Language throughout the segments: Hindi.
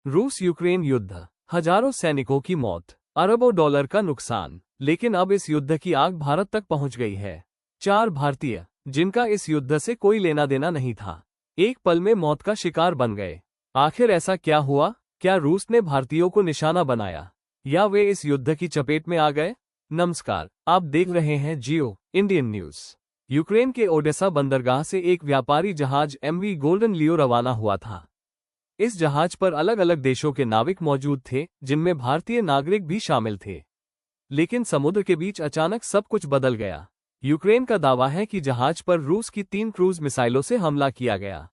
रूस यूक्रेन युद्ध, हजारों सैनिकों की मौत, अरबों डॉलर का नुकसान। लेकिन अब इस युद्ध की आग भारत तक पहुंच गई है। 4 भारतीय, जिनका इस युद्ध से कोई लेना देना नहीं था, एक पल में मौत का शिकार बन गए। आखिर ऐसा क्या हुआ? क्या रूस ने भारतीयों को निशाना बनाया, या वे इस युद्ध की चपेट में आ गए? नमस्कार, आप देख रहे हैं जियो इंडियन न्यूज। यूक्रेन के ओडेसा बंदरगाह से एक व्यापारी जहाज एमवी गोल्डन लियो रवाना हुआ था। इस जहाज पर अलग अलग देशों के नाविक मौजूद थे, जिनमें भारतीय नागरिक भी शामिल थे। लेकिन समुद्र के बीच अचानक सब कुछ बदल गया। यूक्रेन का दावा है कि जहाज पर रूस की 3 क्रूज मिसाइलों से हमला किया गया।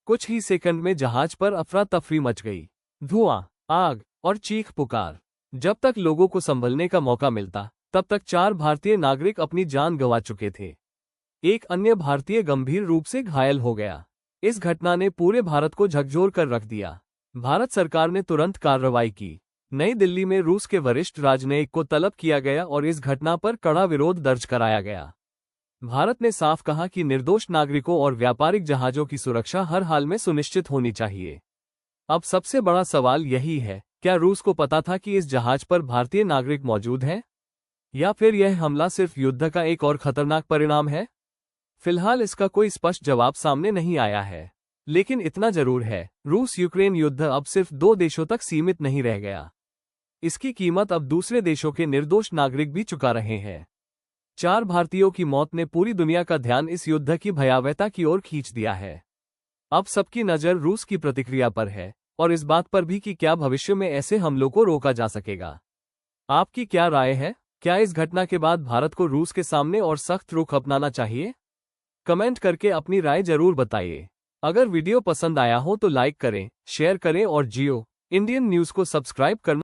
कुछ ही सेकंड में जहाज पर अफरा तफरी मच गई। धुआं, आग और चीख पुकार। जब तक लोगों को संभलने का मौका मिलता, तब तक 4 भारतीय नागरिक अपनी जान गंवा चुके थे। एक अन्य भारतीय गंभीर रूप से घायल हो गया। इस घटना ने पूरे भारत को झकझोर कर रख दिया। भारत सरकार ने तुरंत कार्रवाई की। नई दिल्ली में रूस के वरिष्ठ राजनयिक को तलब किया गया और इस घटना पर कड़ा विरोध दर्ज कराया गया। भारत ने साफ कहा कि निर्दोष नागरिकों और व्यापारिक जहाजों की सुरक्षा हर हाल में सुनिश्चित होनी चाहिए। अब सबसे बड़ा सवाल यही है, क्या रूस को पता था कि इस जहाज पर भारतीय नागरिक मौजूद हैं? या फिर यह हमला सिर्फ युद्ध का एक और खतरनाक परिणाम है? फिलहाल इसका कोई स्पष्ट जवाब सामने नहीं आया है। लेकिन इतना जरूर है, रूस यूक्रेन युद्ध अब सिर्फ 2 देशों तक सीमित नहीं रह गया। इसकी कीमत अब दूसरे देशों के निर्दोष नागरिक भी चुका रहे हैं। 4 भारतीयों की मौत ने पूरी दुनिया का ध्यान इस युद्ध की भयावहता की ओर खींच दिया है। अब सबकी नज़र रूस की प्रतिक्रिया पर है, और इस बात पर भी कि क्या भविष्य में ऐसे हमलों को रोका जा सकेगा। आपकी क्या राय है? क्या इस घटना के बाद भारत को रूस के सामने और सख्त रुख अपनाना चाहिए? कमेंट करके अपनी राय जरूर बताइए। अगर वीडियो पसंद आया हो तो लाइक करें, शेयर करें और जियो इंडियन न्यूज़ को सब्सक्राइब करना